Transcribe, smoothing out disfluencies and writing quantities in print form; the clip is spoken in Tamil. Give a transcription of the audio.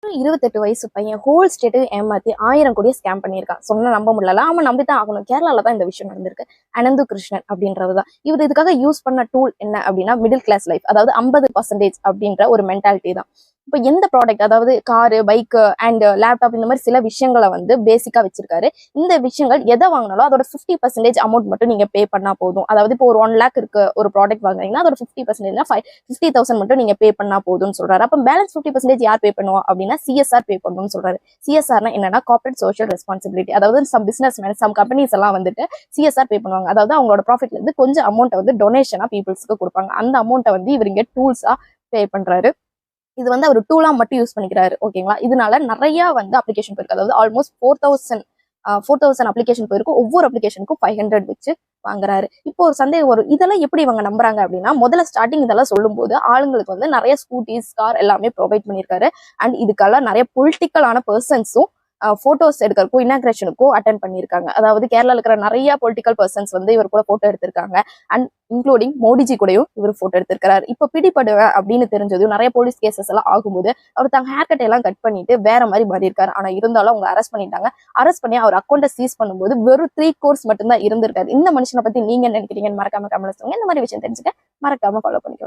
வெறும் 28 வயசு பையன் ஹோல் ஸ்டேட்டு ஏமாத்தி 1000 கோடியை ஸ்கேம் பண்ணியிருக்கான். சொன்னா நம்ப முடியல. அவன் நம்பித்தான் ஆகணும். கேரளால தான் இந்த விஷயம் நடந்திருக்கு. அனந்து கிருஷ்ணன் அப்படின்றதுதான். இவர் இதுக்காக யூஸ் பண்ண டூல் என்ன அப்படின்னா மிடில் கிளாஸ் லைஃப், அதாவது 50% அப்படின்ற ஒரு மென்டாலிட்டி தான். இப்போ எந்த ப்ராடக்ட், அதாவது காரு, பைக்கு அண்ட் லேப்டாப், இந்த மாதிரி சில விஷயங்களை வந்து பேசிக்கா வச்சிருக்காரு. இந்த விஷயங்கள் எதை வாங்கினாலும் அதோட 50% அமௌண்ட் மட்டும் நீங்க பே பண்ணா போதும். அதாவது இப்போ ஒரு 1 lakh இருக்கு ஒரு ப்ராடக்ட் வாங்குறீங்கன்னா அதோட 50% 50,000 மட்டும் நீங்க பே பண்ணா போதும்னு சொல்றாரு. அப்ப பேலன்ஸ் 50% யார் பே பண்ணுவா அப்படின்னா சிஎஸ்ஆர் பே பண்ணணும்னு சொல்றாரு. சிஎஸ்ஆர்னா என்னன்னா கார்பரேட் சோஷியல் ரெஸ்பான்சிபிலிட்டி. அதாவது some business man, some companies எல்லாம் வந்துட்டு சிஎஸ்ஆர் பே பண்ணுவாங்க. அதாவது அவங்களோட ப்ராஃபிட்ல இருந்து கொஞ்சம் அமௌண்ட்டை வந்து டொனேஷனா பீப்புள்ஸ்க்கு கொடுப்பாங்க. அந்த அமௌண்ட்டை வந்து இவர் இங்க டூல்ஸா பே பண்றாரு. இது வந்து அவர் டூலா மட்டும் யூஸ் பண்ணிக்கிறாரு. ஓகேங்களா? இதனால நிறைய வந்து அப்ளிகேஷன் போயிருக்கு. அதாவது ஆல்மோஸ்ட் 4,000 அப்ளிகேஷன் போயிருக்கு. ஒவ்வொரு அப்ளிகேஷனுக்கும் 500 வச்சு வாங்குறாரு. இப்போ ஒரு சந்தேகம் வரும், இதெல்லாம் எப்படி இவங்க நம்புறாங்க அப்படின்னா, முதல்ல ஸ்டார்டிங் இதெல்லாம் சொல்லும் போது ஆளுங்களுக்கு வந்து நிறைய ஸ்கூட்டிஸ், கார் எல்லாமே ப்ரொவைட் பண்ணியிருக்காரு. அண்ட் இதுக்கெல்லாம் நிறைய பொலிட்டிக்கலான பர்சன்ஸும் போட்டோஸ் எடுக்கிறதுக்கும் இனாகிரேஷனுக்கும் அட்டென்ட் பண்ணியிருக்காங்க. அதாவது கேரளால இருக்கிற நிறைய பொலிட்டிக்கல் பர்சன்ஸ் வந்து இவர் கூட போட்டோ எடுத்திருக்காங்க. அண்ட் இன்க்ளூடிங் மோடிஜி கூடயும் இவர் போட்டோ எடுத்திருக்கிறாரு. இப்போ பிடிபடுவேன் அப்படின்னு தெரிஞ்சதும் நிறைய போலீஸ் கேசஸ் எல்லாம் ஆகும்போது அவர் தங்க ஹேர் கட் எல்லாம் கட் பண்ணிட்டு வேற மாதிரி மாறி இருக்காரு. ஆனா இருந்தாலும் அவங்க அரெஸ்ட் பண்ணிட்டாங்க. அரெஸ்ட் பண்ணி அவர் அக்கௌண்ட்டை சீஸ் பண்ணும்போது வெறும் 3 crores மட்டும் தான் இருந்திருக்காரு. இந்த மனுஷனை பத்தி நீங்க நினைக்கிறீங்கன்னு மறக்காம கமெண்ட்ஸ் சொல்லுங்க. இந்த மாதிரி விஷயம் தெரிஞ்சுக்க மறக்காம ஃபாலோ பண்ணிக்கோங்க.